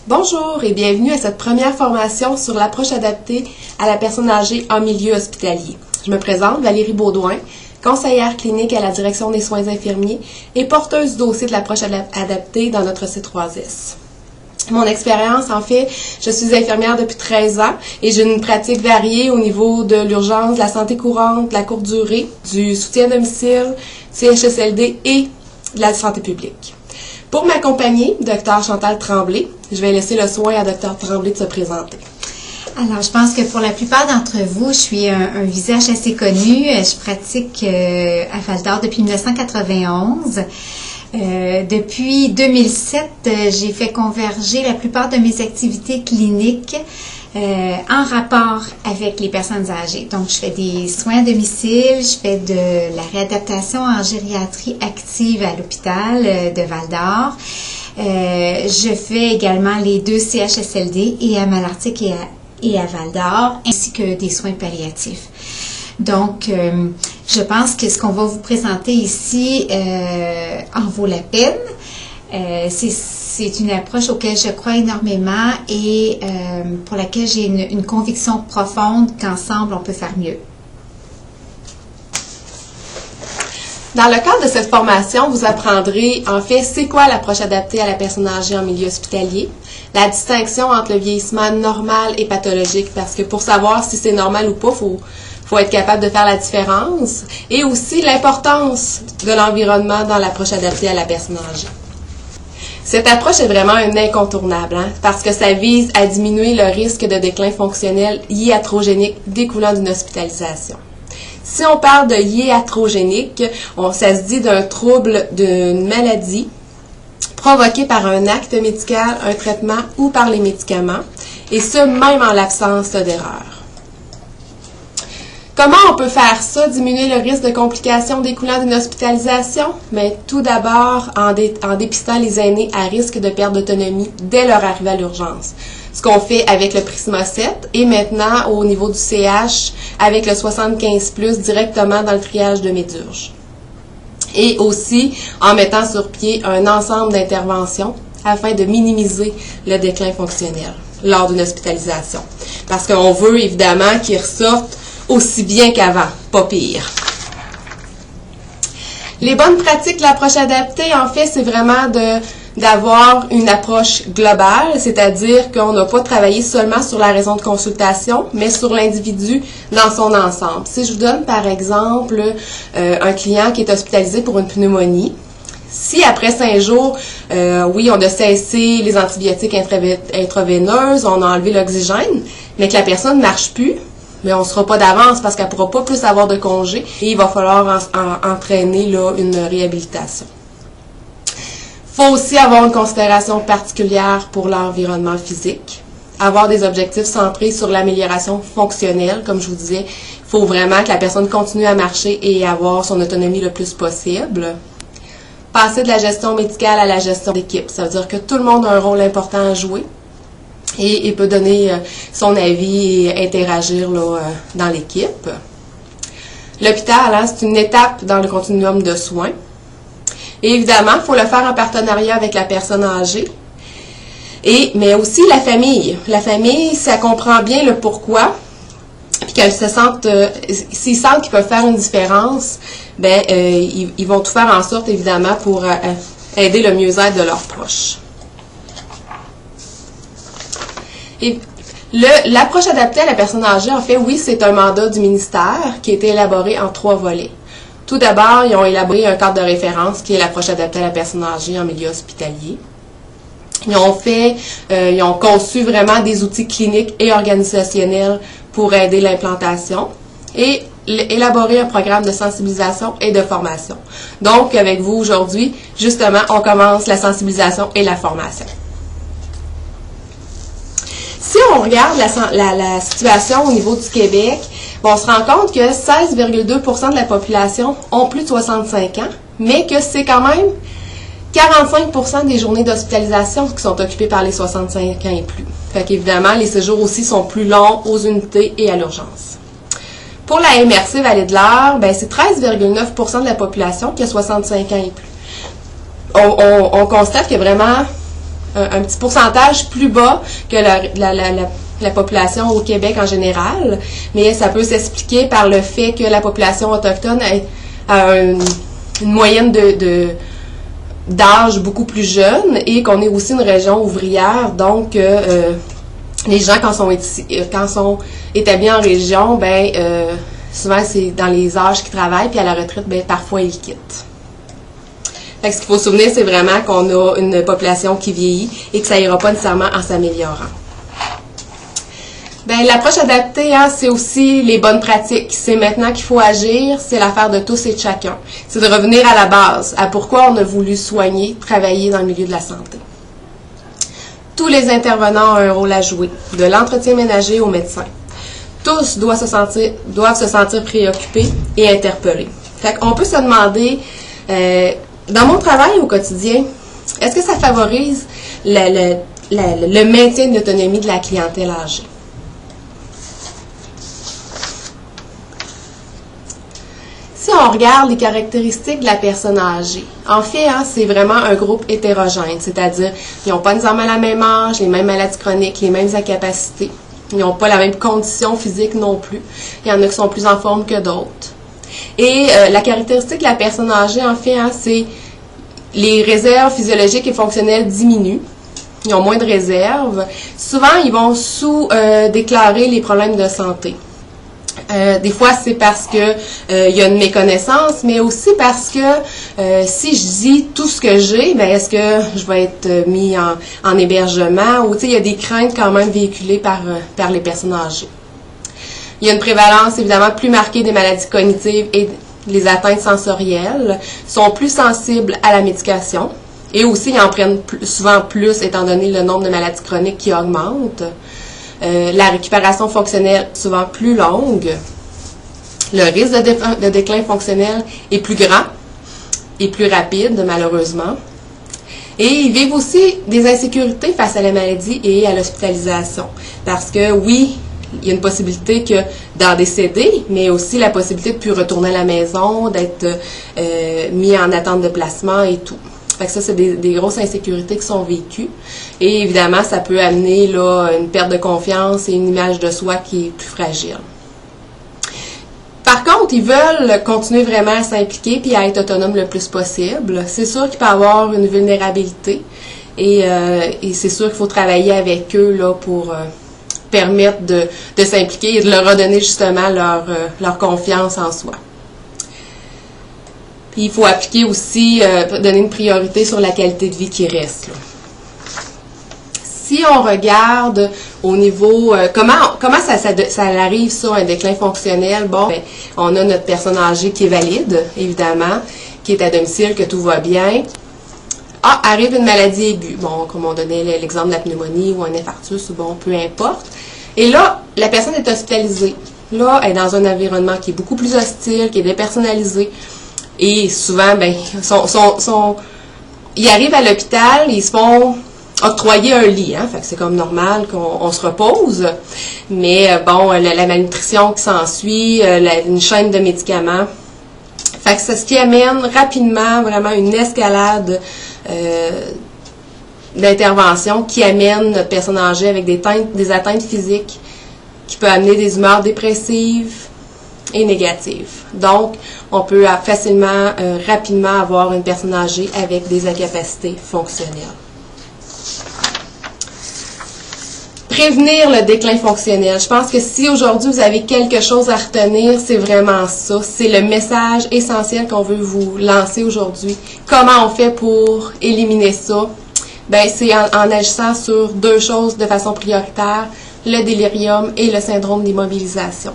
Bonjour et bienvenue à cette première formation sur l'approche adaptée à la personne âgée en milieu hospitalier. Je me présente, Valérie Baudouin, conseillère clinique à la direction des soins infirmiers et porteuse du dossier de l'approche adaptée dans notre C3S. Mon expérience, en fait, je suis infirmière depuis 13 ans et j'ai une pratique variée au niveau de l'urgence, de la santé courante, de la courte durée, du soutien à domicile, CHSLD et de la santé publique. Pour m'accompagner, Dr Chantal Tremblay, je vais laisser le soin à Dr Tremblay de se présenter. Alors, je pense que pour la plupart d'entre vous, je suis un visage assez connu. Je pratique à Val-d'Or depuis 1991. Depuis 2007, j'ai fait converger la plupart de mes activités cliniques en rapport avec les personnes âgées. Donc, je fais des soins à domicile, je fais de la réadaptation en gériatrie active à l'hôpital de Val-d'Or. Je fais également les 2 CHSLD et à Malartic et à Val-d'Or, ainsi que des soins palliatifs. Donc, je pense que ce qu'on va vous présenter ici en vaut la peine. C'est une approche auquel je crois énormément et pour laquelle j'ai une conviction profonde qu'ensemble, on peut faire mieux. Dans le cadre de cette formation, vous apprendrez en fait c'est quoi l'approche adaptée à la personne âgée en milieu hospitalier, la distinction entre le vieillissement normal et pathologique, parce que pour savoir si c'est normal ou pas, faut être capable de faire la différence, et aussi l'importance de l'environnement dans l'approche adaptée à la personne âgée. Cette approche est vraiment un incontournable, parce que ça vise à diminuer le risque de déclin fonctionnel iatrogénique découlant d'une hospitalisation. Si on parle de iatrogénique, ça se dit d'un trouble, d'une maladie provoquée par un acte médical, un traitement ou par les médicaments, et ce, même en l'absence d'erreur. Comment on peut faire ça, diminuer le risque de complications découlant d'une hospitalisation? Bien, tout d'abord, en dépistant les aînés à risque de perte d'autonomie dès leur arrivée à l'urgence. Ce qu'on fait avec le Prisma 7 et maintenant au niveau du CH avec le 75+, directement dans le triage de Médurge. Et aussi en mettant sur pied un ensemble d'interventions afin de minimiser le déclin fonctionnel lors d'une hospitalisation. Parce qu'on veut évidemment qu'ils ressortent aussi bien qu'avant, pas pire. Les bonnes pratiques de l'approche adaptée, en fait, c'est vraiment d'avoir une approche globale, c'est-à-dire qu'on n'a pas travaillé seulement sur la raison de consultation, mais sur l'individu dans son ensemble. Si je vous donne par exemple un client qui est hospitalisé pour une pneumonie, si après 5 jours, oui, on a cessé les antibiotiques intraveineuses, on a enlevé l'oxygène, mais que la personne ne marche plus, mais on ne sera pas d'avance parce qu'elle ne pourra pas plus avoir de congé et il va falloir entraîner là, une réhabilitation. Il faut aussi avoir une considération particulière pour l'environnement physique, avoir des objectifs centrés sur l'amélioration fonctionnelle, comme je vous disais. Il faut vraiment que la personne continue à marcher et avoir son autonomie le plus possible. Passer de la gestion médicale à la gestion d'équipe, ça veut dire que tout le monde a un rôle important à jouer. Et il peut donner son avis et interagir là, dans l'équipe. L'hôpital, c'est une étape dans le continuum de soins. Et évidemment, il faut le faire en partenariat avec la personne âgée. Mais aussi la famille. La famille, ça comprend bien le pourquoi. Puis qu'elles se sentent, s'ils sentent qu'ils peuvent faire une différence, ben ils vont tout faire en sorte, évidemment, pour aider le mieux-être de leurs proches. Et l'approche adaptée à la personne âgée, en fait, oui, c'est un mandat du ministère qui a été élaboré en 3 volets. Tout d'abord, ils ont élaboré un cadre de référence qui est l'approche adaptée à la personne âgée en milieu hospitalier. Ils ont conçu vraiment des outils cliniques et organisationnels pour aider l'implantation et élaborer un programme de sensibilisation et de formation. Donc, avec vous aujourd'hui, justement, on commence la sensibilisation et la formation. Si on regarde la situation au niveau du Québec, on se rend compte que 16,2% de la population ont plus de 65 ans, mais que c'est quand même 45% des journées d'hospitalisation qui sont occupées par les 65 ans et plus. Fait qu'évidemment, les séjours aussi sont plus longs aux unités et à l'urgence. Pour la MRC Vallée-de-l'Or, ben, c'est 13,9% de la population qui a 65 ans et plus. On constate que vraiment un petit pourcentage plus bas que la population au Québec en général, mais ça peut s'expliquer par le fait que la population autochtone a une moyenne d'âge beaucoup plus jeune et qu'on est aussi une région ouvrière, donc les gens quand sont établis en région, souvent c'est dans les âges qu'ils travaillent, puis à la retraite, parfois ils quittent. Fait que ce qu'il faut se souvenir, c'est vraiment qu'on a une population qui vieillit et que ça ira pas nécessairement en s'améliorant. L'approche adaptée, c'est aussi les bonnes pratiques. C'est maintenant qu'il faut agir, c'est l'affaire de tous et de chacun. C'est de revenir à la base, à pourquoi on a voulu soigner, travailler dans le milieu de la santé. Tous les intervenants ont un rôle à jouer, de l'entretien ménager au médecin. Tous doivent se sentir préoccupés et interpellés. Fait qu'on peut se demander, dans mon travail au quotidien, est-ce que ça favorise le maintien de l'autonomie de la clientèle âgée? Si on regarde les caractéristiques de la personne âgée, en fait, c'est vraiment un groupe hétérogène, c'est-à-dire ils n'ont pas nécessairement la même âge, les mêmes maladies chroniques, les mêmes incapacités. Ils n'ont pas la même condition physique non plus. Il y en a qui sont plus en forme que d'autres. Et la caractéristique de la personne âgée, en fait, c'est les réserves physiologiques et fonctionnelles diminuent. Ils ont moins de réserves. Souvent, ils vont sous-déclarer les problèmes de santé. Des fois, c'est parce que il y a une méconnaissance, mais aussi parce que si je dis tout ce que j'ai, est-ce que je vais être mis en hébergement ou il y a des craintes quand même véhiculées par les personnes âgées. Il y a une prévalence évidemment plus marquée des maladies cognitives et les atteintes sensorielles, sont plus sensibles à la médication et aussi ils en prennent souvent plus étant donné le nombre de maladies chroniques qui augmente. La récupération fonctionnelle souvent plus longue. Le risque de déclin fonctionnel est plus grand et plus rapide, malheureusement. Et ils vivent aussi des insécurités face à la maladie et à l'hospitalisation. Parce que oui, il y a une possibilité d'en décéder, mais aussi la possibilité de plus retourner à la maison, d'être mis en attente de placement et tout. Fait que ça, c'est des grosses insécurités qui sont vécues. Et évidemment, ça peut amener une perte de confiance et une image de soi qui est plus fragile. Par contre, ils veulent continuer vraiment à s'impliquer puis à être autonomes le plus possible. C'est sûr qu'il peut y avoir une vulnérabilité et c'est sûr qu'il faut travailler avec eux pour permettre de s'impliquer et de leur redonner justement leur confiance en soi. Puis il faut appliquer aussi, donner une priorité sur la qualité de vie qui reste. Si on regarde au niveau, comment ça arrive ça, un déclin fonctionnel, on a notre personne âgée qui est valide, évidemment, qui est à domicile, que tout va bien. Arrive une maladie aiguë, comme on donnait l'exemple de la pneumonie ou un infarctus, peu importe. Et là, la personne est hospitalisée. Là, elle est dans un environnement qui est beaucoup plus hostile, qui est dépersonnalisé. Et souvent, ils arrivent à l'hôpital, ils se font octroyer un lit, fait que c'est comme normal qu'on se repose. Mais la malnutrition qui s'ensuit, une chaîne de médicaments. Fait que c'est ce qui amène rapidement vraiment une escalade d'intervention qui amène notre personne âgée avec des atteintes physiques qui peut amener des humeurs dépressives et négatives. Donc, on peut facilement, rapidement avoir une personne âgée avec des incapacités fonctionnelles. Prévenir le déclin fonctionnel. Je pense que si aujourd'hui vous avez quelque chose à retenir, c'est vraiment ça. C'est le message essentiel qu'on veut vous lancer aujourd'hui. Comment on fait pour éliminer ça? C'est en agissant sur deux choses de façon prioritaire, le délirium et le syndrome d'immobilisation.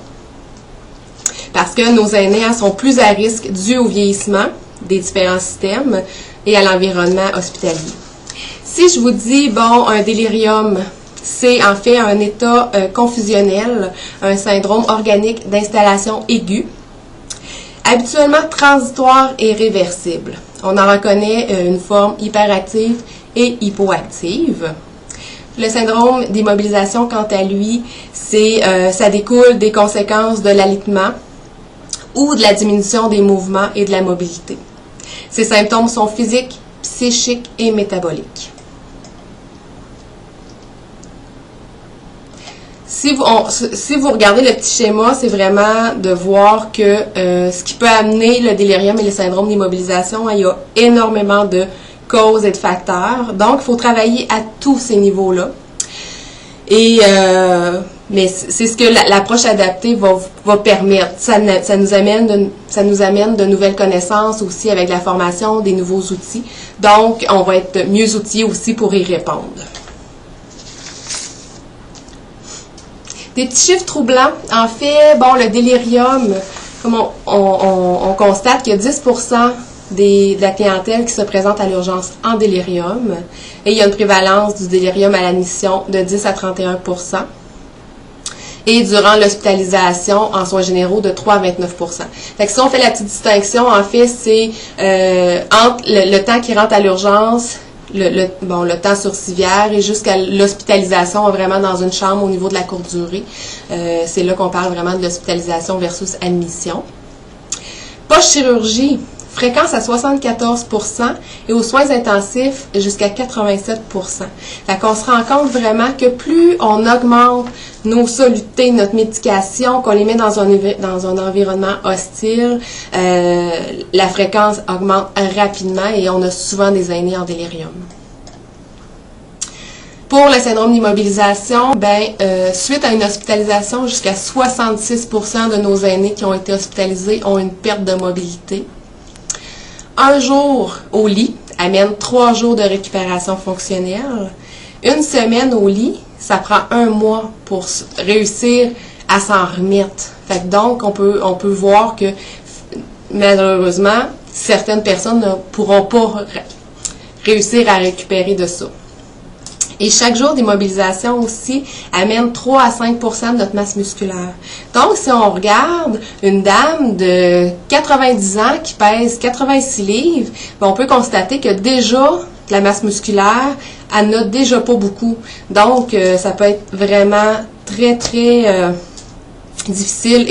Parce que nos aînés sont plus à risque dû au vieillissement des différents systèmes et à l'environnement hospitalier. Si je vous dis, un délirium, c'est en fait un état confusionnel, un syndrome organique d'installation aiguë, habituellement transitoire et réversible. On en reconnaît une forme hyperactive et hypoactive. Le syndrome d'immobilisation, quant à lui, ça découle des conséquences de l'alitement ou de la diminution des mouvements et de la mobilité. Ces symptômes sont physiques, psychiques et métaboliques. si vous regardez le petit schéma, c'est vraiment de voir que ce qui peut amener le délirium et le syndrome d'immobilisation, il y a énormément de causes et de facteurs. Donc, il faut travailler à tous ces niveaux-là. Et mais c'est ce que l'approche adaptée va permettre. Ça nous amène de nouvelles connaissances aussi avec la formation, des nouveaux outils. Donc, on va être mieux outillés aussi pour y répondre. Des petits chiffres troublants. En fait, bon, le délirium, comme on constate qu'il y a 10% de la clientèle qui se présente à l'urgence en délirium. Et il y a une prévalence du délirium à l'admission de 10 à 31%. Et durant l'hospitalisation, en soins généraux, de 3 à 29%. Fait que si on fait la petite distinction, en fait, c'est entre le temps qui rentre à l'urgence, le temps sur civière et jusqu'à l'hospitalisation, vraiment dans une chambre au niveau de la courte durée. C'est là qu'on parle vraiment de l'hospitalisation versus admission. Post-chirurgie, fréquence à 74% et aux soins intensifs jusqu'à 87%. Fait qu'on se rend compte vraiment que plus on augmente nos solutés, notre médication, qu'on les met dans un environnement hostile, la fréquence augmente rapidement et on a souvent des aînés en délirium. Pour le syndrome d'immobilisation, suite à une hospitalisation, jusqu'à 66% de nos aînés qui ont été hospitalisés ont une perte de mobilité. Un jour au lit amène 3 jours de récupération fonctionnelle. Une semaine au lit, ça prend 1 mois pour réussir à s'en remettre. Fait que donc, on peut voir que malheureusement, certaines personnes ne pourront pas réussir à récupérer de ça. Et chaque jour d'immobilisation aussi amène 3 à 5% de notre masse musculaire. Donc, si on regarde une dame de 90 ans qui pèse 86 livres, on peut constater que déjà, la masse musculaire, elle n'a déjà pas beaucoup. Donc, ça peut être vraiment très, très difficile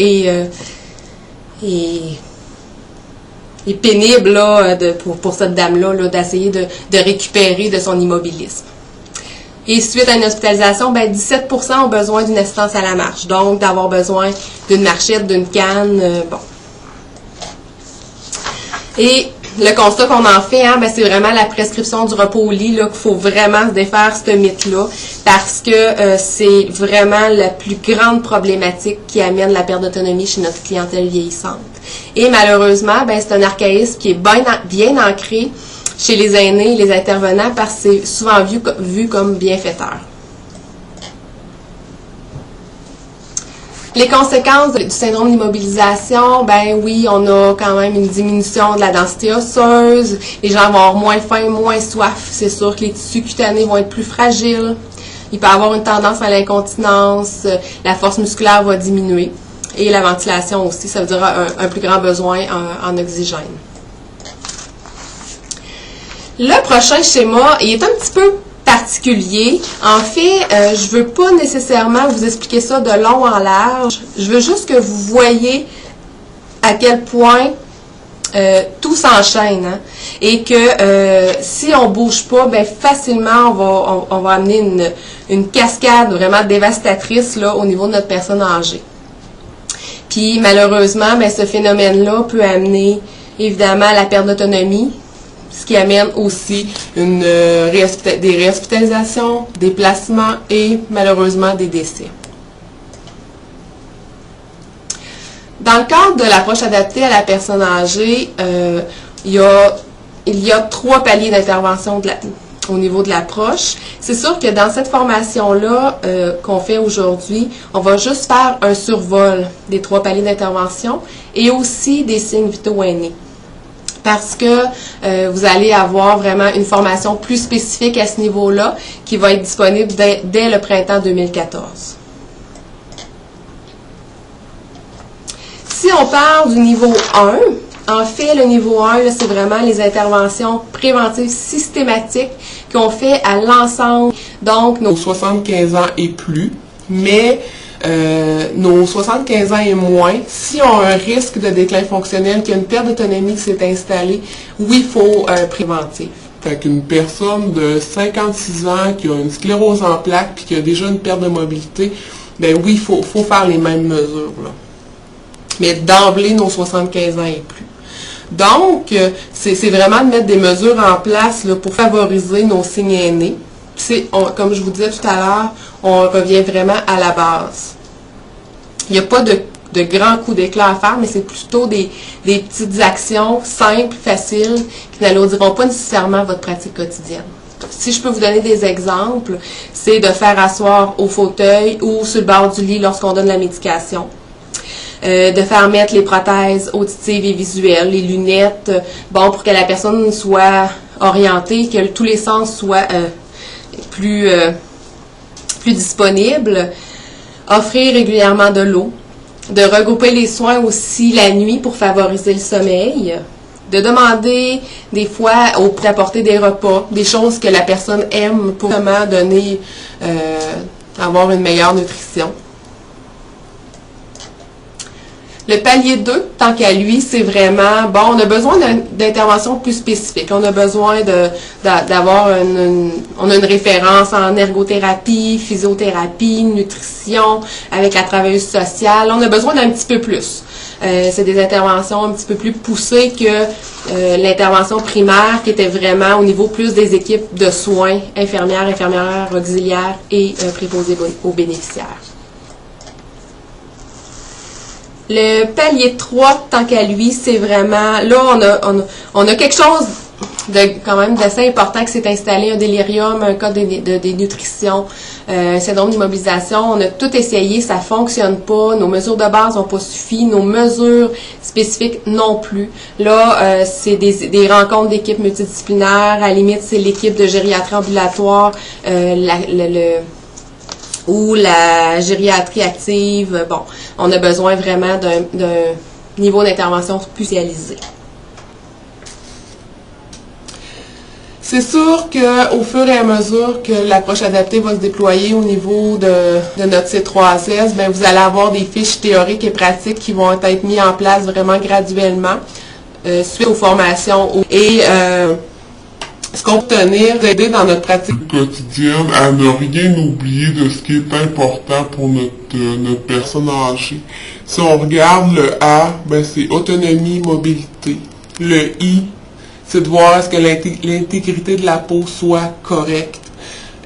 et pénible là, pour cette dame-là là, d'essayer de récupérer de son immobilisme. Et suite à une hospitalisation, 17% ont besoin d'une assistance à la marche. Donc, d'avoir besoin d'une marchette, d'une canne, bon. Et le constat qu'on en fait, c'est vraiment la prescription du repos au lit, là, qu'il faut vraiment se défaire ce mythe-là, parce que c'est vraiment la plus grande problématique qui amène la perte d'autonomie chez notre clientèle vieillissante. Et malheureusement, c'est un archaïsme qui est bien ancré chez les aînés et les intervenants parce que c'est souvent vu comme bienfaiteur. Les conséquences du syndrome d'immobilisation, oui, on a quand même une diminution de la densité osseuse, les gens vont avoir moins faim, moins soif, c'est sûr que les tissus cutanés vont être plus fragiles, il peut y avoir une tendance à l'incontinence, la force musculaire va diminuer et la ventilation aussi, ça veut dire un plus grand besoin en oxygène. Le prochain schéma, il est un petit peu particulier. En fait, je veux pas nécessairement vous expliquer ça de long en large. Je veux juste que vous voyez à quel point tout s'enchaîne. Et que si on bouge pas, facilement, on va amener une cascade vraiment dévastatrice là, au niveau de notre personne âgée. Puis, malheureusement, ce phénomène-là peut amener, évidemment, la perte d'autonomie, ce qui amène aussi des réhospitalisations, des placements et malheureusement des décès. Dans le cadre de l'approche adaptée à la personne âgée, il y a 3 paliers d'intervention au niveau de l'approche. C'est sûr que dans cette formation-là qu'on fait aujourd'hui, on va juste faire un survol des 3 paliers d'intervention et aussi des signes vitaux aînés. Parce que vous allez avoir vraiment une formation plus spécifique à ce niveau-là qui va être disponible dès le printemps 2014. Si on parle du niveau 1, en fait, le niveau 1, c'est vraiment les interventions préventives systématiques qu'on fait à l'ensemble. Donc, nos 75 ans et plus, mais nos 75 ans et moins, si on a un risque de déclin fonctionnel, qu'il y a une perte d'autonomie qui s'est installée, oui, il faut préventif. Fait qu'une personne de 56 ans qui a une sclérose en plaques puis qui a déjà une perte de mobilité, ben oui, il faut faire les mêmes mesures, là. Mais d'emblée, nos 75 ans et plus. Donc, c'est vraiment de mettre des mesures en place là, pour favoriser nos signes aînés. Comme je vous disais tout à l'heure, on revient vraiment à la base. Il n'y a pas de grands coups d'éclat à faire, mais c'est plutôt des petites actions simples, faciles, qui n'alourdiront pas nécessairement votre pratique quotidienne. Si je peux vous donner des exemples, c'est de faire asseoir au fauteuil ou sur le bord du lit lorsqu'on donne la médication. De faire mettre les prothèses auditives et visuelles, les lunettes, pour que la personne soit orientée, que tous les sens soient plus disponibles. Offrir régulièrement de l'eau. De regrouper les soins aussi la nuit pour favoriser le sommeil. De demander des fois d'apporter des repas, des choses que la personne aime pour vraiment donner, avoir une meilleure nutrition. Le palier 2, tant qu'à lui, c'est vraiment, on a besoin d'interventions plus spécifiques. On a besoin d'avoir on a une référence en ergothérapie, physiothérapie, nutrition, avec la travailleuse sociale. On a besoin d'un petit peu plus. C'est des interventions un petit peu plus poussées que l'intervention primaire, qui était vraiment au niveau plus des équipes de soins, infirmières auxiliaires et préposés aux bénéficiaires. Le palier 3, tant qu'à lui, c'est vraiment, là, on a quelque chose quand même d'assez important qui s'est installé, un délirium, un cas de dénutrition, syndrome d'immobilisation. On a tout essayé, ça fonctionne pas. Nos mesures de base n'ont pas suffi, nos mesures spécifiques non plus. Là, c'est des rencontres d'équipes multidisciplinaires. À la limite, c'est l'équipe de gériatrie ambulatoire, ou la gériatrie active. On a besoin vraiment d'un niveau d'intervention spécialisé. C'est sûr qu'au fur et à mesure que l'approche adaptée va se déployer au niveau de notre C3S, vous allez avoir des fiches théoriques et pratiques qui vont être mises en place vraiment graduellement suite aux formations. Et ce qu'on peut tenir, aider dans notre pratique quotidienne à ne rien oublier de ce qui est important pour notre personne âgée. Si on regarde le A, c'est autonomie, mobilité. Le I, c'est de voir est-ce que l'intégrité de la peau soit correcte.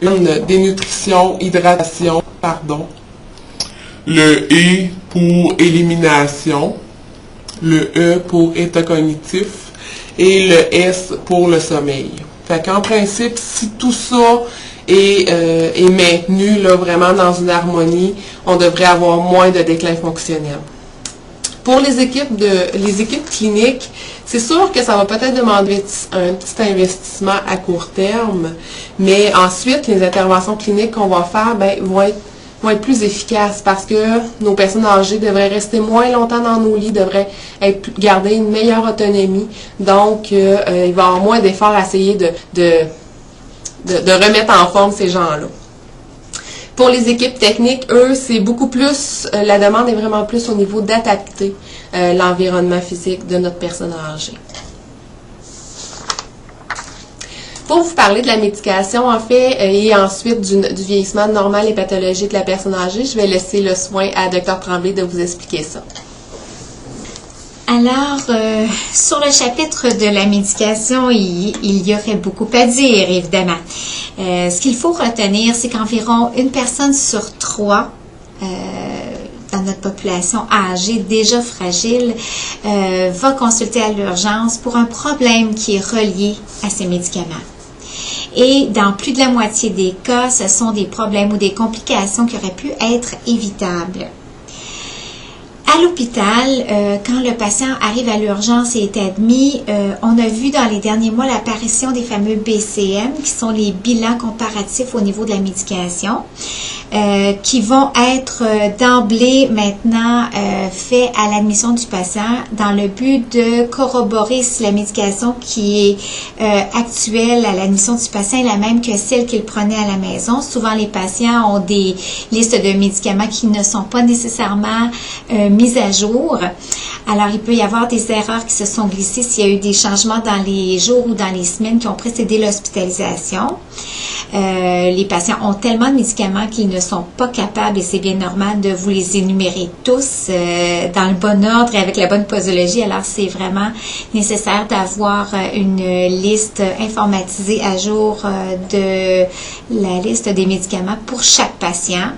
Une dénutrition, hydratation, Le E pour élimination. Le E pour état cognitif. Et le S pour le sommeil. Fait qu'en principe, si tout ça est maintenu là, vraiment dans une harmonie, on devrait avoir moins de déclin fonctionnel. Pour les équipes cliniques, c'est sûr que ça va peut-être demander un petit investissement à court terme, mais ensuite, les interventions cliniques qu'on va faire vont être plus efficaces parce que nos personnes âgées devraient rester moins longtemps dans nos lits, devraient garder une meilleure autonomie. Donc, il va y avoir moins d'efforts à essayer de remettre en forme ces gens-là. Pour les équipes techniques, eux, c'est beaucoup plus, la demande est vraiment plus au niveau d'adapter l'environnement physique de notre personne âgée. Pour vous parler de la médication, en fait, et ensuite du vieillissement normal et pathologique de la personne âgée, je vais laisser le soin à Dr Tremblay de vous expliquer ça. Alors, sur le chapitre de la médication, il y aurait beaucoup à dire, évidemment. Ce qu'il faut retenir, c'est qu'environ une personne sur 3 dans notre population âgée, déjà fragile, va consulter à l'urgence pour un problème qui est relié à ces médicaments. Et dans plus de la moitié des cas, ce sont des problèmes ou des complications qui auraient pu être évitables. À l'hôpital, quand le patient arrive à l'urgence et est admis, on a vu dans les derniers mois l'apparition des fameux BCM, qui sont les bilans comparatifs au niveau de la médication, qui vont être d'emblée maintenant faits à l'admission du patient dans le but de corroborer si la médication qui est actuelle à l'admission du patient est la même que celle qu'il prenait à la maison. Souvent, les patients ont des listes de médicaments qui ne sont pas nécessairement mises à jour. Alors, il peut y avoir des erreurs qui se sont glissées s'il y a eu des changements dans les jours ou dans les semaines qui ont précédé l'hospitalisation. Les patients ont tellement de médicaments qu'ils ne sont pas capables, et c'est bien normal, de vous les énumérer tous dans le bon ordre et avec la bonne posologie. Alors, c'est vraiment nécessaire d'avoir une liste informatisée à jour de la liste des médicaments pour chaque patient.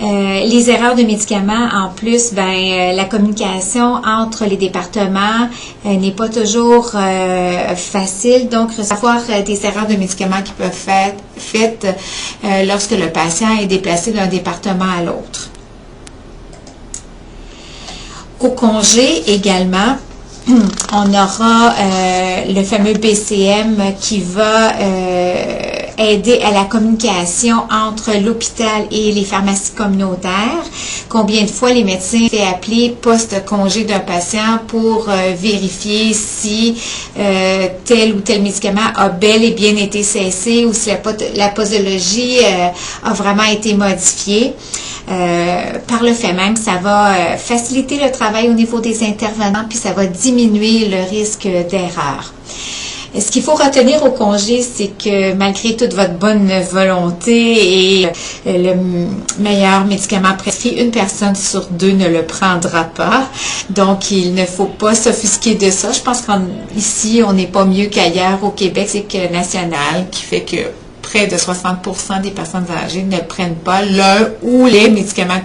Les erreurs de médicaments, en plus, la communication entre les départements n'est pas toujours facile. Donc, recevoir des erreurs de médicaments qui peuvent être faites lorsque le patient est déplacé d'un département à l'autre. Au congé également, on aura le fameux BCM qui va aider à la communication entre l'hôpital et les pharmacies communautaires. Combien de fois les médecins fait appeler post-congé d'un patient pour vérifier si tel ou tel médicament a bel et bien été cessé ou si la posologie a vraiment été modifiée. Par le fait même, ça va faciliter le travail au niveau des intervenants, puis ça va diminuer le risque d'erreur. Ce qu'il faut retenir au congé, c'est que malgré toute votre bonne volonté et le meilleur médicament prescrit, une personne sur deux ne le prendra pas. Donc, il ne faut pas s'offusquer de ça. Je pense qu'ici, on n'est pas mieux qu'ailleurs au Québec, c'est que national, qui fait que près de 60% des personnes âgées ne prennent pas l'un ou les médicaments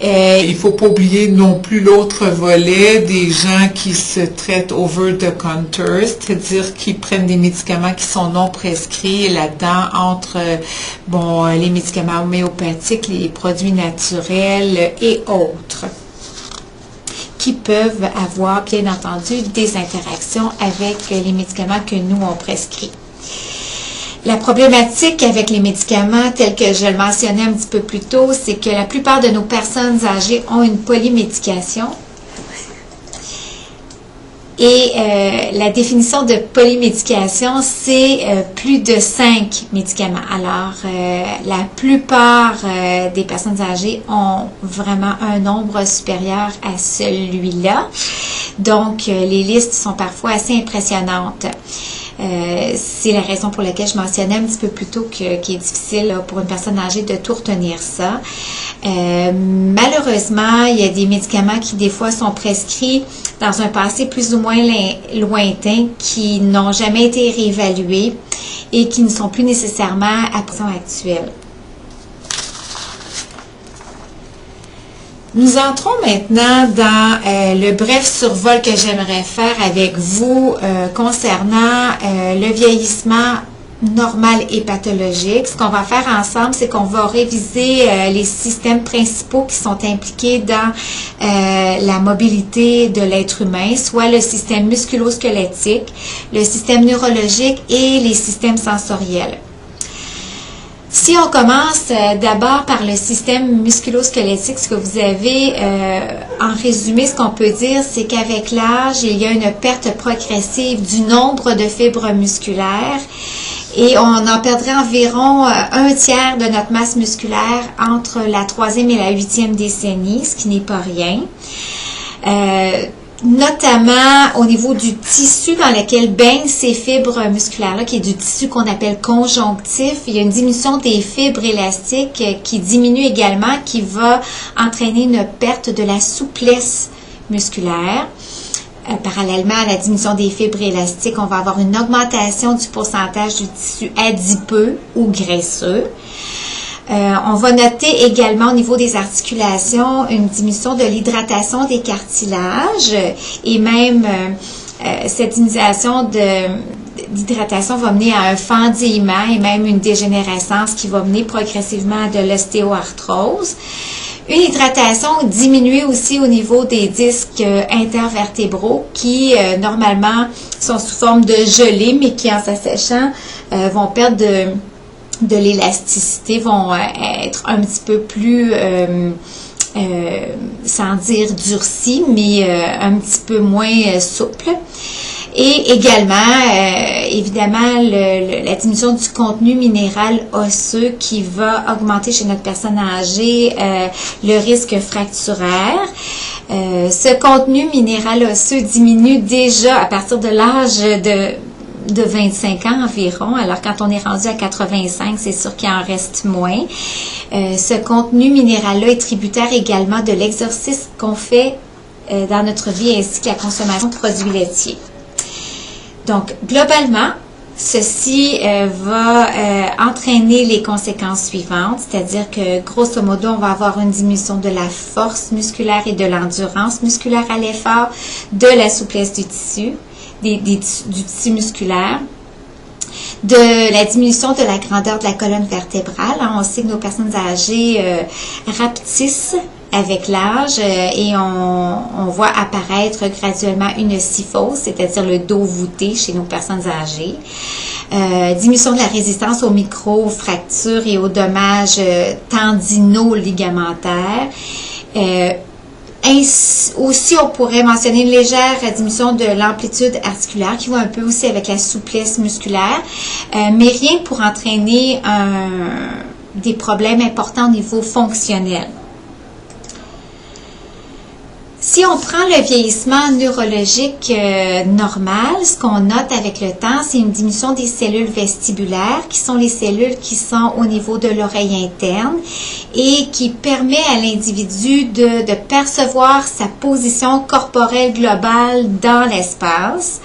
il faut pas oublier non plus l'autre volet des gens qui se traitent over the counter, c'est-à-dire qui prennent des médicaments qui sont non prescrits là-dedans entre les médicaments homéopathiques, les produits naturels et autres, qui peuvent avoir bien entendu des interactions avec les médicaments que nous on prescrit. La problématique avec les médicaments, tels que je le mentionnais un petit peu plus tôt, c'est que la plupart de nos personnes âgées ont une polymédication. Et la définition de polymédication, c'est plus de 5 médicaments. Alors, la plupart des personnes âgées ont vraiment un nombre supérieur à celui-là. Donc, les listes sont parfois assez impressionnantes. C'est la raison pour laquelle je mentionnais un petit peu plus tôt qu'il est difficile pour une personne âgée de tout retenir ça. Malheureusement, il y a des médicaments qui des fois sont prescrits dans un passé plus ou moins lointain, qui n'ont jamais été réévalués et qui ne sont plus nécessairement à pression actuelle. Nous entrons maintenant dans le bref survol que j'aimerais faire avec vous concernant le vieillissement normal et pathologique. Ce qu'on va faire ensemble, c'est qu'on va réviser les systèmes principaux qui sont impliqués dans la mobilité de l'être humain, soit le système musculo-squelettique, le système neurologique et les systèmes sensoriels. Si on commence d'abord par le système musculo-squelettique, ce que vous avez en résumé, ce qu'on peut dire, c'est qu'avec l'âge, il y a une perte progressive du nombre de fibres musculaires et on en perdrait environ un tiers de notre masse musculaire entre la 3e et la 8e décennie, ce qui n'est pas rien. Notamment au niveau du tissu dans lequel baignent ces fibres musculaires-là, qui est du tissu qu'on appelle conjonctif. Il y a une diminution des fibres élastiques qui diminue également, qui va entraîner une perte de la souplesse musculaire. Parallèlement à la diminution des fibres élastiques, on va avoir une augmentation du pourcentage du tissu adipeux ou graisseux. On va noter également au niveau des articulations une diminution de l'hydratation des cartilages et même cette diminution d'hydratation va mener à un fendillement et même une dégénérescence qui va mener progressivement à de l'ostéoarthrose. Une hydratation diminuée aussi au niveau des disques intervertébraux qui normalement sont sous forme de gelée mais qui en s'asséchant vont perdre de l'élasticité, vont être un petit peu plus, sans dire durcis, mais un petit peu moins souples. Et également, évidemment, la diminution du contenu minéral osseux qui va augmenter chez notre personne âgée le risque fracturaire. Ce contenu minéral osseux diminue déjà à partir de l'âge de 25 ans environ. Alors, quand on est rendu à 85, c'est sûr qu'il en reste moins. Ce contenu minéral-là est tributaire également de l'exercice qu'on fait dans notre vie ainsi que la consommation de produits laitiers. Donc, globalement, ceci va entraîner les conséquences suivantes, c'est-à-dire que, grosso modo, on va avoir une diminution de la force musculaire et de l'endurance musculaire à l'effort, de la souplesse du tissu, du tissu musculaire, de la diminution de la grandeur de la colonne vertébrale. On sait que nos personnes âgées rapetissent avec l'âge et on voit apparaître graduellement une syphose, c'est-à-dire le dos voûté chez nos personnes âgées. Diminution de la résistance aux micro-fractures et aux dommages tendino-ligamentaires. Aussi, on pourrait mentionner une légère diminution de l'amplitude articulaire qui va un peu aussi avec la souplesse musculaire, mais rien pour entraîner des problèmes importants au niveau fonctionnel. Si on prend le vieillissement neurologique normal, ce qu'on note avec le temps, c'est une diminution des cellules vestibulaires, qui sont les cellules qui sont au niveau de l'oreille interne et qui permet à l'individu de percevoir sa position corporelle globale dans l'espace.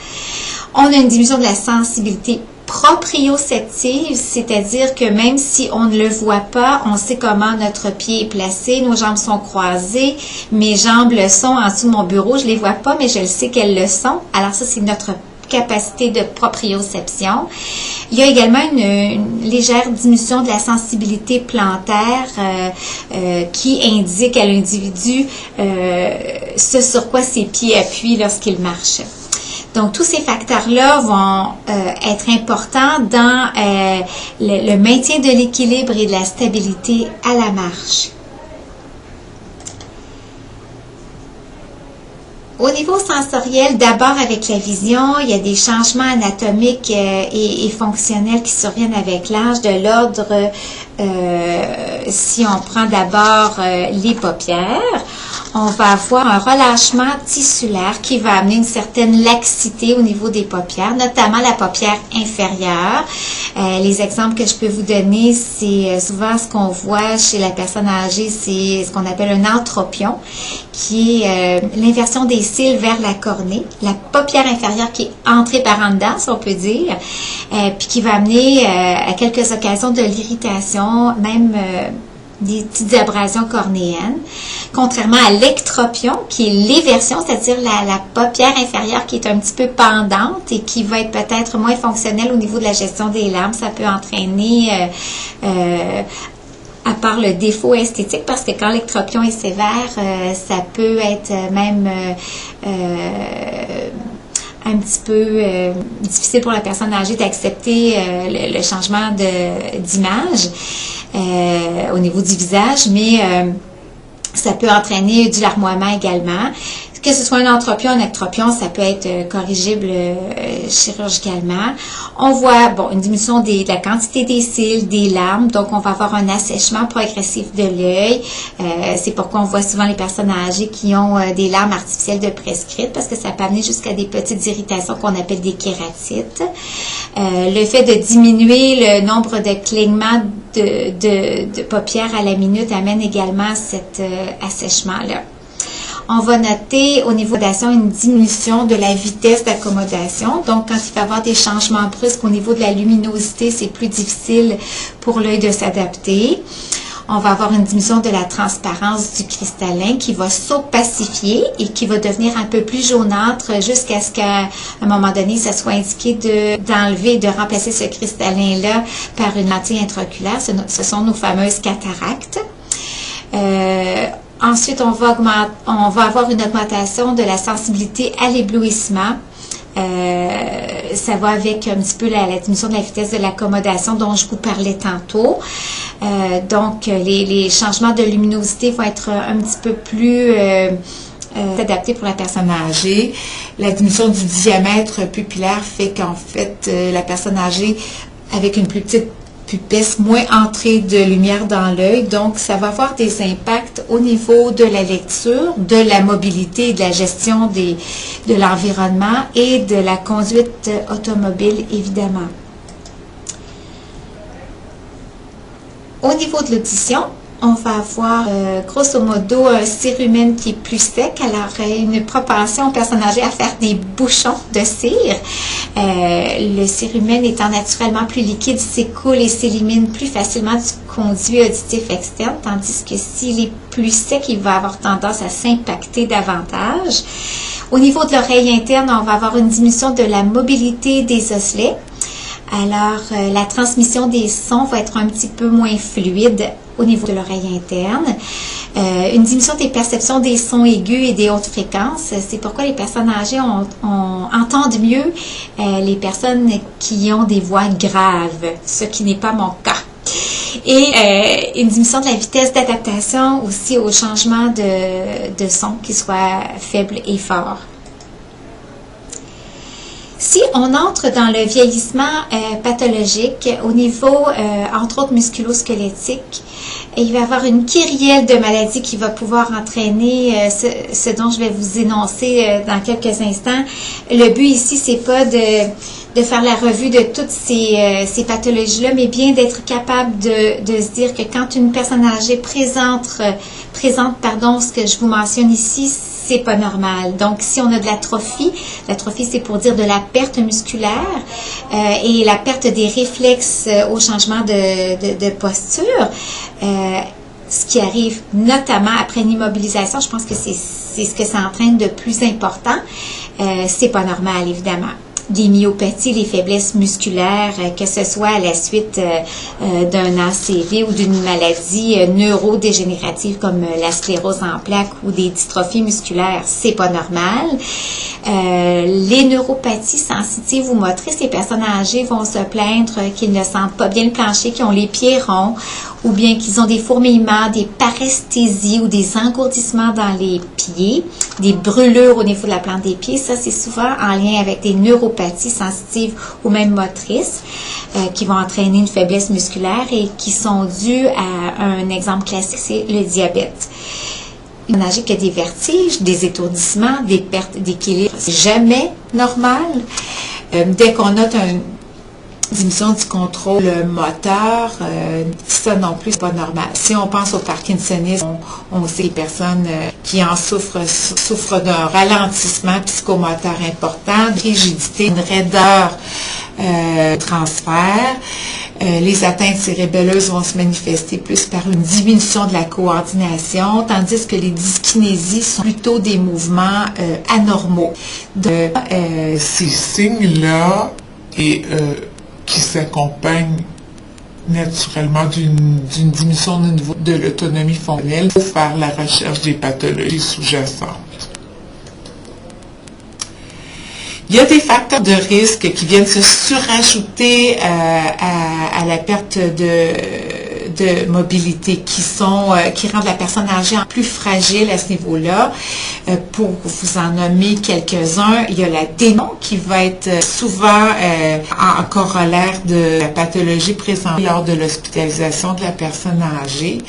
On a une diminution de la sensibilité proprioceptive, c'est-à-dire que même si on ne le voit pas, on sait comment notre pied est placé, nos jambes sont croisées, mes jambes le sont en dessous de mon bureau, je ne les vois pas, mais je le sais qu'elles le sont. Alors ça, c'est notre capacité de proprioception. Il y a également une légère diminution de la sensibilité plantaire qui indique à l'individu ce sur quoi ses pieds appuient lorsqu'il marche. Donc, tous ces facteurs-là vont être importants dans le maintien de l'équilibre et de la stabilité à la marche. Au niveau sensoriel, d'abord avec la vision, il y a des changements anatomiques et fonctionnels qui surviennent avec l'âge, de l'ordre, si on prend d'abord les paupières, on va avoir un relâchement tissulaire qui va amener une certaine laxité au niveau des paupières, notamment la paupière inférieure. Les exemples que je peux vous donner, c'est souvent ce qu'on voit chez la personne âgée, c'est ce qu'on appelle un entropion, qui est l'inversion des cils vers la cornée, la paupière inférieure qui est entrée par en dedans, si on peut dire, puis qui va amener à quelques occasions de l'irritation, même des petites abrasions cornéennes, contrairement à l'ectropion, qui est l'éversion, c'est-à-dire la paupière inférieure qui est un petit peu pendante et qui va être peut-être moins fonctionnelle au niveau de la gestion des larmes. Ça peut entraîner, à part le défaut esthétique, parce que quand l'ectropion est sévère, ça peut être même un petit peu difficile pour la personne âgée d'accepter le changement d'image au niveau du visage, mais ça peut entraîner du larmoiement également. Que ce soit un entropion, un ectropion, ça peut être corrigible chirurgicalement. On voit une diminution de la quantité des cils, des larmes, donc on va avoir un assèchement progressif de l'œil. C'est pourquoi on voit souvent les personnes âgées qui ont des larmes artificielles de prescrites, parce que ça peut amener jusqu'à des petites irritations qu'on appelle des kératites. Le fait de diminuer le nombre de clignements de paupières à la minute amène également cet assèchement-là. On va noter au niveau d'accommodation une diminution de la vitesse d'accommodation. Donc, quand il va y avoir des changements brusques au niveau de la luminosité, c'est plus difficile pour l'œil de s'adapter. On va avoir une diminution de la transparence du cristallin qui va s'opacifier et qui va devenir un peu plus jaunâtre jusqu'à ce qu'à un moment donné, ça soit indiqué d'enlever, de remplacer ce cristallin-là par une lentille intraoculaire. Ce sont nos fameuses cataractes. Ensuite, on va avoir une augmentation de la sensibilité à l'éblouissement. Ça va avec un petit peu la diminution de la vitesse de l'accommodation dont je vous parlais tantôt. Donc, les changements de luminosité vont être un petit peu plus adapté pour la personne âgée. La diminution du diamètre pupillaire fait qu'en fait, la personne âgée, avec une plus petite pupesse, moins entrée de lumière dans l'œil, donc ça va avoir des impacts au niveau de la lecture, de la mobilité et de la gestion de l'environnement et de la conduite automobile, évidemment. Au niveau de l'audition, on va avoir grosso modo un cérumen qui est plus sec, alors une propension aux personnes âgées à faire des bouchons de cire. Le cérumen étant naturellement plus liquide, s'écoule et s'élimine plus facilement du conduit auditif externe, tandis que s'il est plus sec, il va avoir tendance à s'impacter davantage. Au niveau de l'oreille interne, on va avoir une diminution de la mobilité des osselets. Alors, la transmission des sons va être un petit peu moins fluide au niveau de l'oreille interne. Une diminution des perceptions des sons aigus et des hautes fréquences. C'est pourquoi les personnes âgées entendent mieux les personnes qui ont des voix graves, ce qui n'est pas mon cas. Et une diminution de la vitesse d'adaptation aussi au changement de son qui soit faible et fort. Si on entre dans le vieillissement pathologique au niveau, entre autres, musculo-squelettique, il va y avoir une kyrielle de maladies qui va pouvoir entraîner ce dont je vais vous énoncer dans quelques instants. Le but ici, c'est pas de faire la revue de toutes ces pathologies-là, mais bien d'être capable de se dire que quand une personne âgée présente ce que je vous mentionne ici, c'est pas normal. Donc, si on a de l'atrophie c'est pour dire de la perte musculaire et la perte des réflexes au changement de posture, ce qui arrive notamment après une immobilisation, je pense que c'est ce que ça entraîne de plus important. C'est pas normal, évidemment. Des myopathies, les faiblesses musculaires, que ce soit à la suite d'un ACV ou d'une maladie neurodégénérative comme la sclérose en plaques ou des dystrophies musculaires, c'est pas normal. Les neuropathies sensitives ou motrices, les personnes âgées vont se plaindre qu'ils ne sentent pas bien le plancher, qu'ils ont les pieds ronds ou bien qu'ils ont des fourmillements, des paresthésies ou des engourdissements dans les pieds, des brûlures au niveau de la plante des pieds. Ça, c'est souvent en lien avec des neuropathies sensitives ou même motrices qui vont entraîner une faiblesse musculaire et qui sont dues à un exemple classique, c'est le diabète. Une personne âgée qui a des vertiges, des étourdissements, des pertes d'équilibre, c'est jamais normal. Dès qu'on note une diminution du contrôle moteur, ça non plus, c'est pas normal. Si on pense au parkinsonisme, on sait que les personnes qui en souffrent d'un ralentissement psychomoteur important, de rigidité, une raideur transfert. Les atteintes cérébelleuses vont se manifester plus par une diminution de la coordination, tandis que les dyskinésies sont plutôt des mouvements anormaux. Ces signes-là qui s'accompagnent naturellement d'une diminution au niveau de l'autonomie fonctionnelle pour faire la recherche des pathologies sous-jacentes. Il y a des facteurs de risque qui viennent se surajouter à la perte de mobilité qui rendent la personne âgée plus fragile à ce niveau-là. Pour vous en nommer quelques-uns, il y a la démon qui va être souvent en corollaire de la pathologie présentée lors de l'hospitalisation de la personne âgée.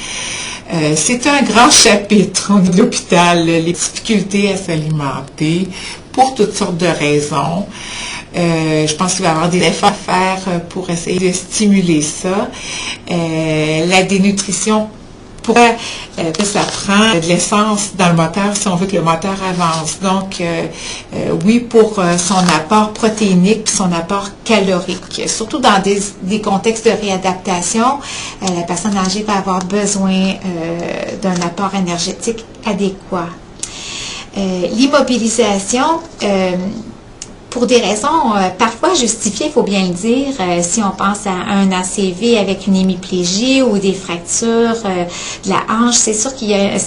C'est un grand chapitre au niveau de l'hôpital, les difficultés à s'alimenter pour toutes sortes de raisons. Je pense qu'il va y avoir des efforts à faire pour essayer de stimuler ça. La dénutrition, ça prend de l'essence dans le moteur si on veut que le moteur avance. Donc, oui, pour son apport protéinique et son apport calorique. Surtout dans des contextes de réadaptation, la personne âgée va avoir besoin d'un apport énergétique adéquat. L'immobilisation, pour des raisons parfois justifiées, il faut bien le dire, si on pense à un ACV avec une hémiplégie ou des fractures de la hanche, c'est sûr qu'il y a une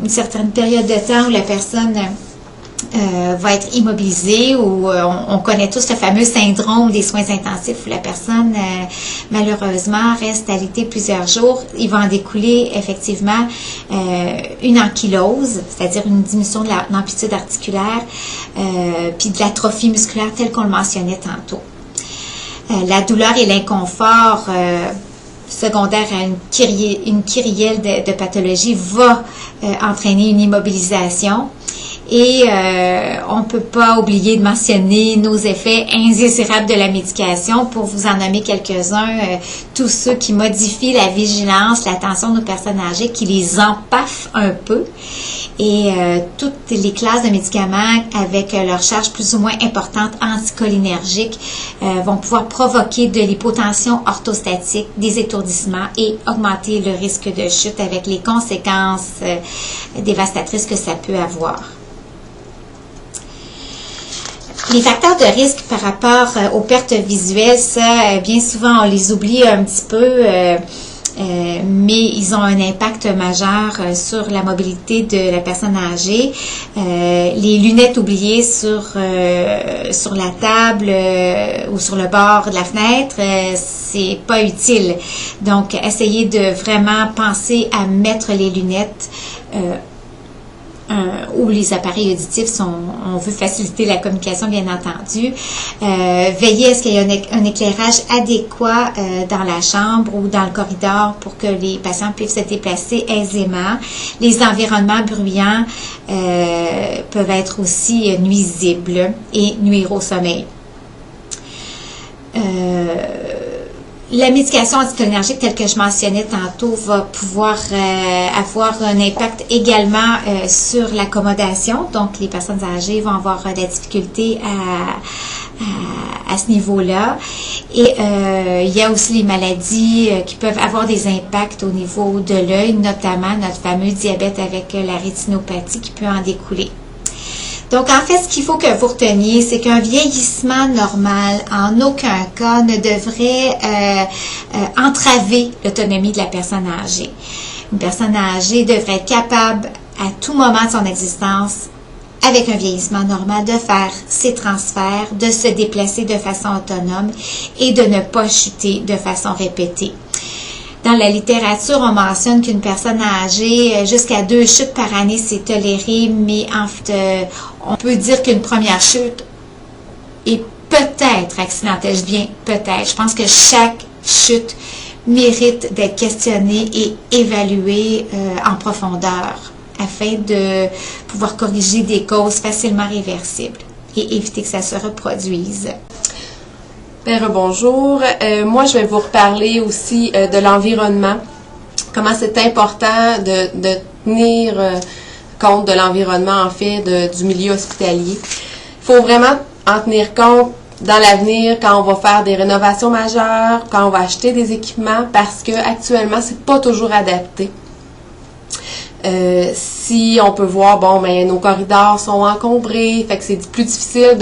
certaine période de temps où la personne va être immobilisé ou on connaît tous le fameux syndrome des soins intensifs où la personne malheureusement reste alitée plusieurs jours. Il va en découler effectivement une ankylose, c'est-à-dire une diminution de l'amplitude articulaire, puis de l'atrophie musculaire telle qu'on le mentionnait tantôt. La douleur et l'inconfort secondaire à une kyrielle de pathologie va entraîner une immobilisation. Et on ne peut pas oublier de mentionner nos effets indésirables de la médication. Pour vous en nommer quelques-uns, tous ceux qui modifient la vigilance, l'attention de nos personnes âgées, qui les empaffent un peu. Et toutes les classes de médicaments avec leur charge plus ou moins importante anticholinergique vont pouvoir provoquer de l'hypotension orthostatique, des étourdissements et augmenter le risque de chute avec les conséquences dévastatrices que ça peut avoir. Les facteurs de risque par rapport aux pertes visuelles, ça, bien souvent, on les oublie un petit peu, mais ils ont un impact majeur sur la mobilité de la personne âgée. Les lunettes oubliées sur la table ou sur le bord de la fenêtre, c'est pas utile. Donc, essayez de vraiment penser à mettre les lunettes ou les appareils auditifs, on veut faciliter la communication, bien entendu. Veillez à ce qu'il y ait un éclairage adéquat dans la chambre ou dans le corridor pour que les patients puissent se déplacer aisément. Les environnements bruyants peuvent être aussi nuisibles et nuire au sommeil. La médication anticholinergique, telle que je mentionnais tantôt, va pouvoir avoir un impact également sur l'accommodation. Donc, les personnes âgées vont avoir de la difficulté à ce niveau-là. Et il y a aussi les maladies qui peuvent avoir des impacts au niveau de l'œil, notamment notre fameux diabète avec la rétinopathie qui peut en découler. Donc, en fait, ce qu'il faut que vous reteniez, c'est qu'un vieillissement normal, en aucun cas, ne devrait entraver l'autonomie de la personne âgée. Une personne âgée devrait être capable, à tout moment de son existence, avec un vieillissement normal, de faire ses transferts, de se déplacer de façon autonome et de ne pas chuter de façon répétée. Dans la littérature, on mentionne qu'une personne âgée, jusqu'à 2 chutes par année, c'est toléré, mais en fait, on peut dire qu'une première chute est peut-être accidentelle. Je dis bien peut-être. Je pense que chaque chute mérite d'être questionnée et évaluée en profondeur afin de pouvoir corriger des causes facilement réversibles et éviter que ça se reproduise. Bonjour. Moi, je vais vous reparler aussi de l'environnement. Comment c'est important de tenir compte de l'environnement, en fait, du milieu hospitalier. Il faut vraiment en tenir compte dans l'avenir quand on va faire des rénovations majeures, quand on va acheter des équipements, parce que actuellement, c'est pas toujours adapté. Si on peut voir, bon, ben, nos corridors sont encombrés, fait que c'est plus difficile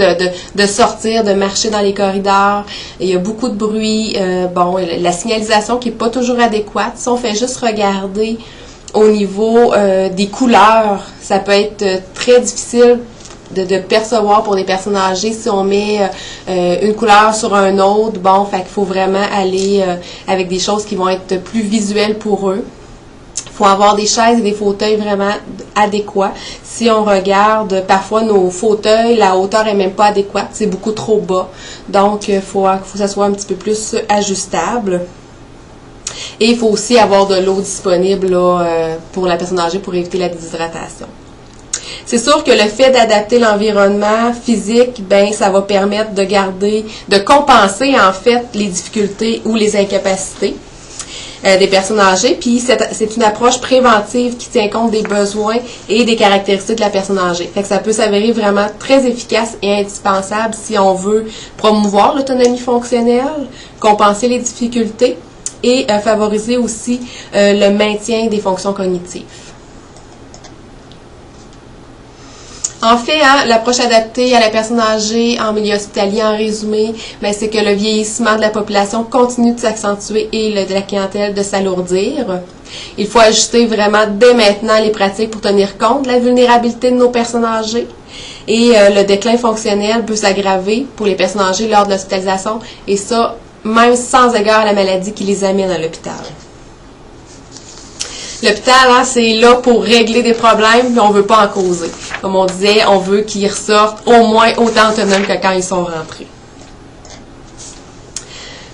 de sortir, de marcher dans les corridors. Il y a beaucoup de bruit, la signalisation qui est pas toujours adéquate. Si on fait juste regarder au niveau des couleurs, ça peut être très difficile de percevoir pour des personnes âgées si on met une couleur sur un autre. Bon, fait qu'il faut vraiment aller avec des choses qui vont être plus visuelles pour eux. Il faut avoir des chaises et des fauteuils vraiment adéquats. Si on regarde, parfois nos fauteuils, la hauteur est même pas adéquate, c'est beaucoup trop bas. Donc, il faut que ça soit un petit peu plus ajustable. Et il faut aussi avoir de l'eau disponible là, pour la personne âgée pour éviter la déshydratation. C'est sûr que le fait d'adapter l'environnement physique, ben ça va permettre de compenser en fait les difficultés ou les incapacités des personnes âgées. Puis c'est une approche préventive qui tient compte des besoins et des caractéristiques de la personne âgée. Fait que ça peut s'avérer vraiment très efficace et indispensable si on veut promouvoir l'autonomie fonctionnelle, compenser les difficultés et favoriser aussi le maintien des fonctions cognitives. En fait, l'approche adaptée à la personne âgée en milieu hospitalier, en résumé, ben, c'est que le vieillissement de la population continue de s'accentuer et de la clientèle de s'alourdir. Il faut ajuster vraiment dès maintenant les pratiques pour tenir compte de la vulnérabilité de nos personnes âgées Et le déclin fonctionnel peut s'aggraver pour les personnes âgées lors de l'hospitalisation, et ça, même sans égard à la maladie qui les amène à l'hôpital. L'hôpital, hein, c'est là pour régler des problèmes, mais on veut pas en causer. Comme on disait, on veut qu'ils ressortent au moins autant autonomes que quand ils sont rentrés.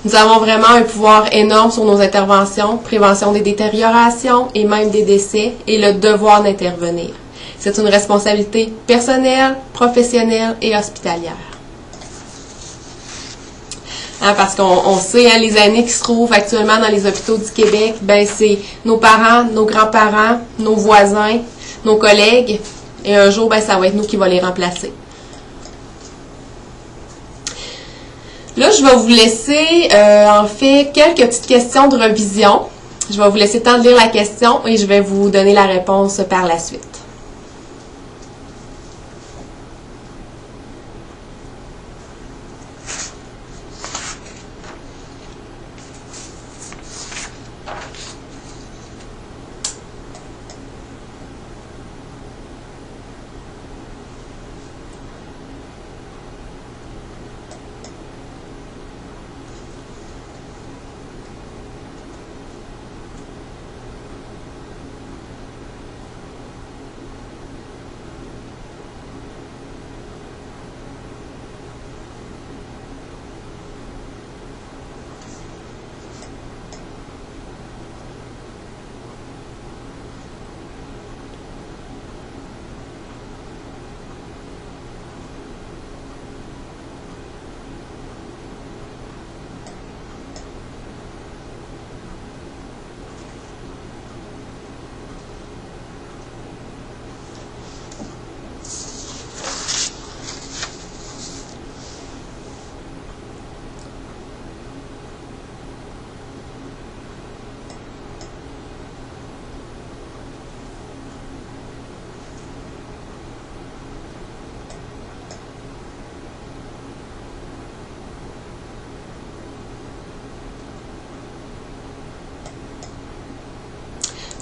Nous avons vraiment un pouvoir énorme sur nos interventions, prévention des détériorations et même des décès, et le devoir d'intervenir. C'est une responsabilité personnelle, professionnelle et hospitalière. Hein, parce qu'on sait, hein, les aînés qui se trouvent actuellement dans les hôpitaux du Québec, ben c'est nos parents, nos grands-parents, nos voisins, nos collègues, et un jour, ben ça va être nous qui va les remplacer. Là, je vais vous laisser, en fait, quelques petites questions de revision. Je vais vous laisser le temps de lire la question et je vais vous donner la réponse par la suite.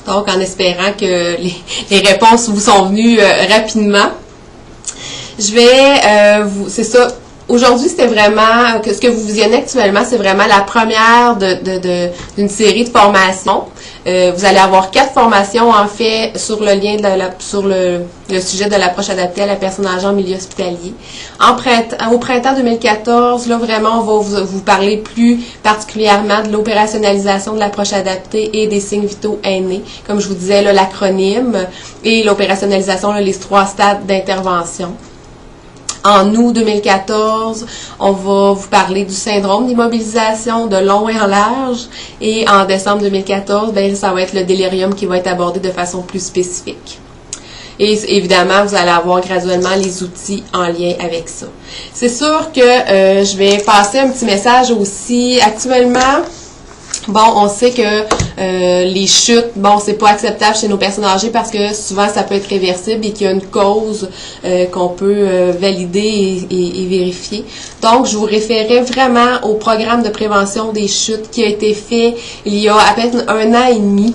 Donc, en espérant que les réponses vous sont venues rapidement. Je vais c'est ça. Aujourd'hui, c'était vraiment, ce que vous visionnez actuellement, c'est vraiment la première d'une série de formations. Vous allez avoir 4 formations, en fait, sur le lien sur le sujet de l'approche adaptée à la personne âgée en milieu hospitalier. Au printemps 2014, là, vraiment, on va vous parler plus particulièrement de l'opérationnalisation de l'approche adaptée et des signes vitaux aînés. Comme je vous disais, là, l'acronyme et l'opérationnalisation, les 3 stades d'intervention. En août 2014, on va vous parler du syndrome d'immobilisation de long et en large. Et en décembre 2014, ben, ça va être le délirium qui va être abordé de façon plus spécifique. Et évidemment, vous allez avoir graduellement les outils en lien avec ça. C'est sûr que je vais passer un petit message aussi. Actuellement, bon, on sait que les chutes, bon, c'est pas acceptable chez nos personnes âgées parce que souvent ça peut être réversible et qu'il y a une cause qu'on peut valider et vérifier. Donc, je vous référais vraiment au programme de prévention des chutes qui a été fait il y a à peine 1 an et demi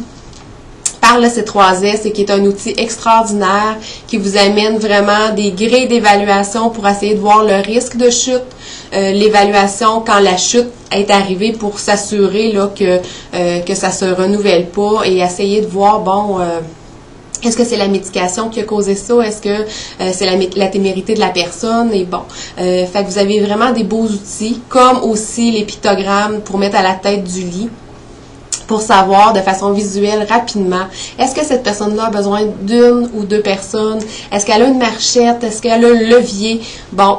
par le C3S et qui est un outil extraordinaire qui vous amène vraiment des grilles d'évaluation pour essayer de voir le risque de chute, l'évaluation quand la chute est arrivée pour s'assurer là que ça se renouvelle pas et essayer de voir, bon, est-ce que c'est la médication qui a causé ça? Est-ce que c'est la témérité de la personne? Et bon, fait que vous avez vraiment des beaux outils, comme aussi les pictogrammes pour mettre à la tête du lit, pour savoir de façon visuelle rapidement, est-ce que cette personne-là a besoin d'1 ou 2 personnes? Est-ce qu'elle a une marchette? Est-ce qu'elle a un levier? Bon,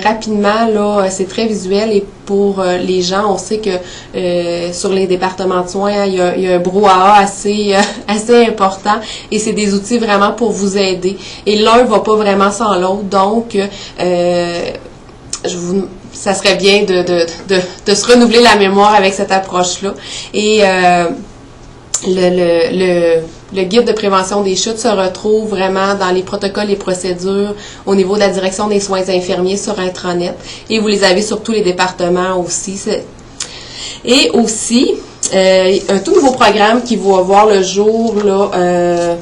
rapidement, là, c'est très visuel et pour les gens, on sait que sur les départements de soins, il y a un brouhaha assez important et c'est des outils vraiment pour vous aider. Et l'un va pas vraiment sans l'autre, donc ça serait bien de se renouveler la mémoire avec cette approche-là. Et le guide de prévention des chutes se retrouve vraiment dans les protocoles et procédures au niveau de la direction des soins infirmiers sur Intranet. Et vous les avez sur tous les départements aussi. Et aussi, un tout nouveau programme qui va voir le jour là,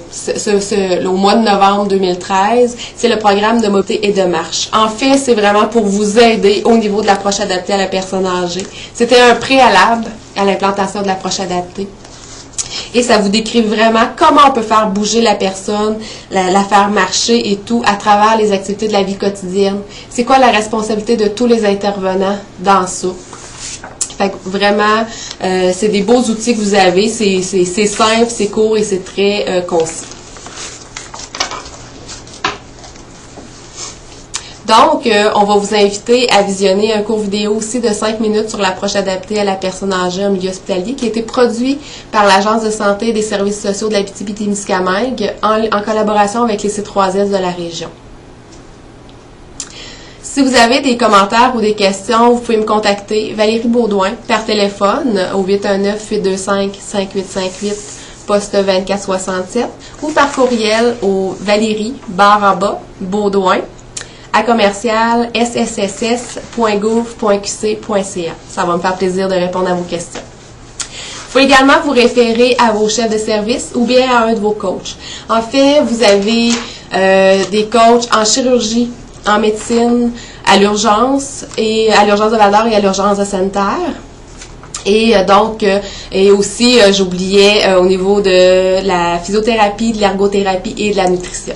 au mois de novembre 2013. C'est le programme de mobilité et de marche. En fait, c'est vraiment pour vous aider au niveau de l'approche adaptée à la personne âgée. C'était un préalable à l'implantation de l'approche adaptée. Et ça vous décrit vraiment comment on peut faire bouger la personne, la faire marcher et tout à travers les activités de la vie quotidienne. C'est quoi la responsabilité de tous les intervenants dans ça? Fait que vraiment, c'est des beaux outils que vous avez. C'est simple, c'est court et c'est très concis. Donc, on va vous inviter à visionner un court vidéo aussi de 5 minutes sur l'approche adaptée à la personne âgée en milieu hospitalier qui a été produit par l'Agence de santé et des services sociaux de l'Abitibi-Témiscamingue en collaboration avec les C3S de la région. Si vous avez des commentaires ou des questions, vous pouvez me contacter Valérie Baudouin par téléphone au 819-825-5858 poste 2467 ou par courriel au Valérie_Baudouin à commercial sss.gouv.qc.ca. Ça va me faire plaisir de répondre à vos questions. Vous pouvez également vous référer à vos chefs de service ou bien à un de vos coachs. En fait, vous avez des coachs en chirurgie, en médecine, à l'urgence de Val-d'Or et à l'urgence de Sainte-Terre. Et donc, et aussi, j'oubliais au niveau de la physiothérapie, de l'ergothérapie et de la nutrition.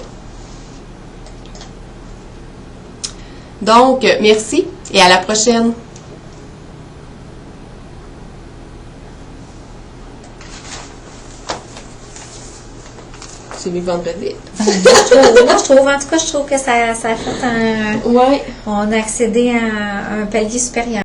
Donc, merci et à la prochaine. C'est mieux que vendredi. Je trouve, en tout cas, je trouve que ça a fait Ouais. on a accédé à un palier supérieur.